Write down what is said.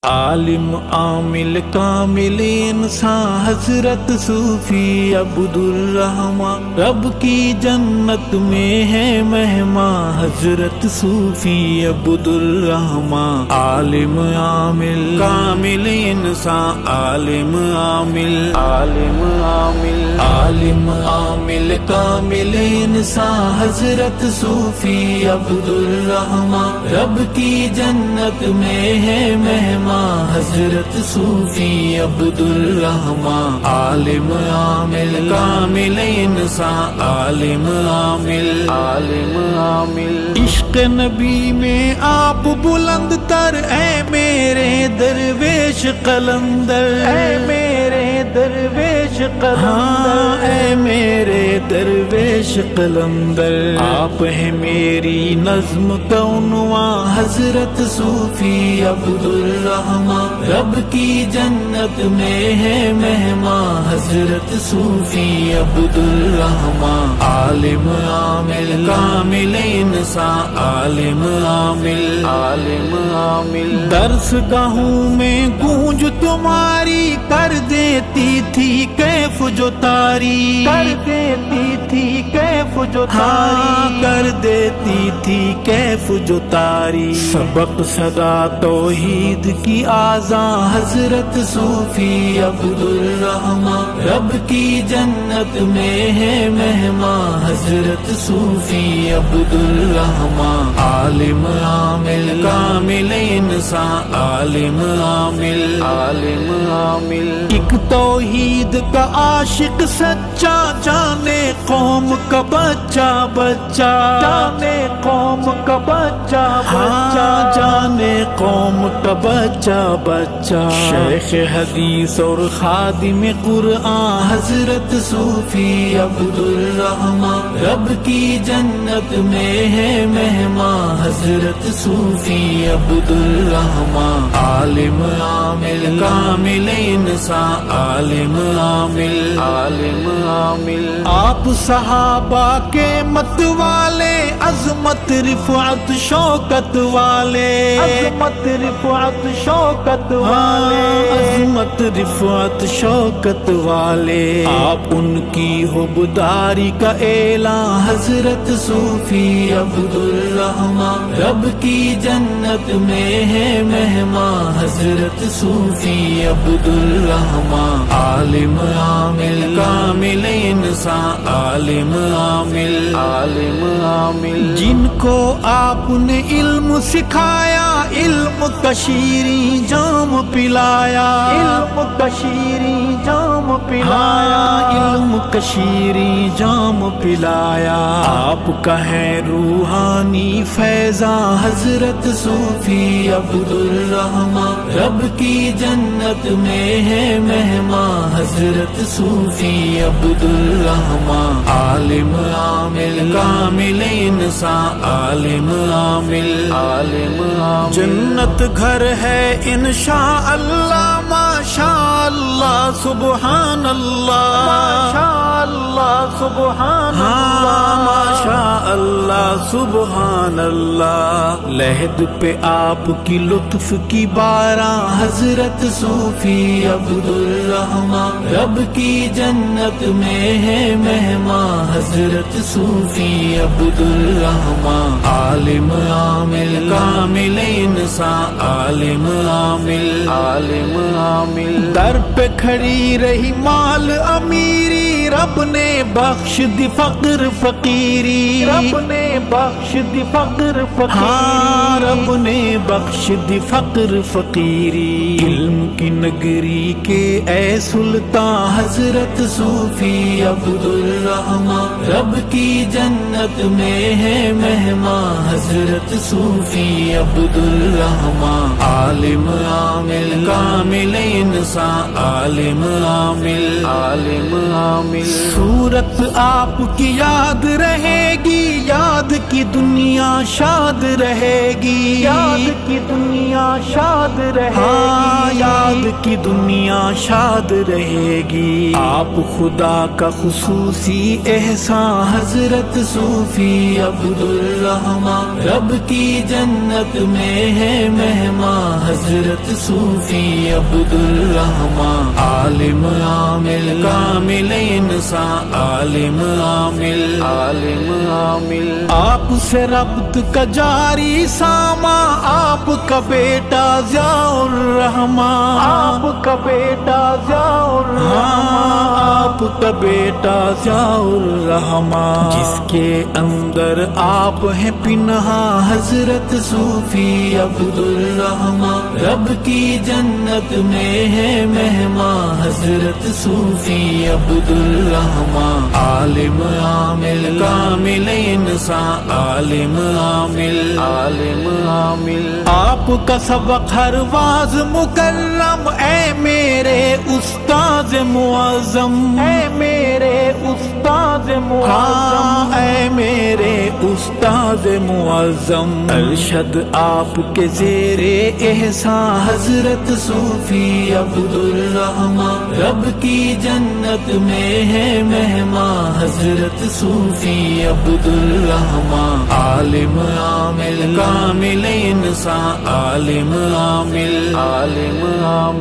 عالم عامل کامل انسان حضرت صوفی عبدالرحمن، رب کی جنت میں ہے مہمان حضرت صوفی عبدالرحمن۔ عالم عامل کامل انسان، عالم عامل عالم عامل عالم عامل کامل انسان حضرت صوفی عبدالرحمن، رب کی جنت میں ہے مہمان حضرت صوفی عبدالرحمن۔ عالم عامل کامل انسان، عالم عامل عالم عامل۔ عشق نبی میں آپ بلند تر، اے میرے درویش قلندر، اے میرے درویش قلندر، اے میرے درویش قلندر۔ آپ ہیں میری نظم کا عنوان حضرت صوفی عبدالرحمن، رب کی جنت میں ہے مہمان حضرت صوفی عبدالرحمن۔ عالم عامل کامل انسان، عالم عامل عالم عامل۔ درس گاہوں میں گونج تمہاری کر دیتی تھی کیف جو تاری، کر دیتی تھی کیف جو تاری، کر دیتی تھی کیف جو تاری۔ سبق صدا توحید کی آذان حضرت صوفی عبدالرحمن، رب کی جنت میں ہے مہمان حضرت صوفی عبدالرحمن۔ عالم عامل کامل انسان، عالم عامل عالم عامل۔ ایک توحید کا عاشق سچا، جانے قوم کا بچہ بچہ، جانے قوم کا بچہ بچہ، جانے قوم کا بچہ بچہ۔ شیخ حدیث اور خادم قرآن حضرت صوفی عبدالرحمن، رب کی جنت میں ہے مہمان حضرت صوفی عبدالرحمن۔ عالم عامل کامل انسان، عالم عامل عالم عامل۔ آپ صحابہ کے مت والے، عظمت رفعت شوکت والے، عظمت رفعت شوکت والے، عظمت رفعت شوکت والے۔ آپ ان کی حبداری کا اعلان حضرت صوفی عبدالرحمن، رب کی جنت میں ہے مہمان حضرت صوفی عبدالرحمن۔ عالم عامل کامل انسان، عالم عامل عالم عامل۔ جن کو آپ نے علم سکھایا، علم کا شیریں جام پلایا، علم کا شیریں جام پلایا، علم کا شیریں جام پلایا۔ آپ کا ہے روحانی فیضان حضرت صوفی عبدالرحمن، رب کی جنت میں ہے مہمان حضرت صوفی عبدالرحمن۔ عالم عامل کامل انسان، عالم عامل عالم عامل۔ جنت گھر ہے انشاءاللہ، ماشاء اللہ سبحان اللہ، ماشاء اللہ سبحان اللہ، ماشاء اللہ سبحان اللہ۔ لحد پہ آپ کی لطف کی باران حضرت صوفی عبدالرحمن، رب کی جنت میں ہے مہمان حضرت صوفی عبدالرحمن۔ عالم عامل کامل انسان، عالم عامل عالم عامل۔ در پہ کھڑی رہی مال امیری، رب نے بخش دی فقر فقیری، رب نے بخش دی فقر فقیری، ہاں رب نے بخش دی فقر فقیری۔ علم کی نگری کے اے سلطان حضرت صوفی عبدالرحمن، رب کی جنت میں ہے مہمان حضرت صوفی عبدالرحمن۔ عالم عامل کامل انسان، عالم عامل عالم عامل۔ صورت آپ کی یاد رہے گی، یاد کی دنیا شاد رہے گی، یاد کی دنیا شاد رہے گی، یاد حال کی دنیا شاد رہے گی۔ آپ خدا کا خصوصی احسان حضرت صوفی عبدالرحمن، رب کی جنت میں ہے مہمان حضرت صوفی عبدالرحمن، عالم عامل کامل انسان، عالم عامل عالم عامل۔ آپ سے ربط کا جاری ساما، آپ کا بیٹا ضیاء الرحمن، آپ کا بیٹا ضیاء الرحمن، آپ کا بیٹا ضیاء الرحمن، جس کے اندر آپ ہیں پنہا حضرت صوفی عبدالرحمن، رب کی جنت میں ہے مہمان حضرت صوفی عبدالرحمن، عالم عامل کامل انسان، عالم عامل عالم عامل۔ آپ کا سبق ہر واز مکرم، اے میرے استاد معظم، اے میرے استاد معظم، اے میرے استاد معظم، ارشد آپ کے زیر احسان حضرت صوفی عبدالرحمن، رب کی جنت میں ہے مہمان حضرت صوفی عبدالرحمن، عالم عامل کامل انسان، عالم عامل عالم عامل۔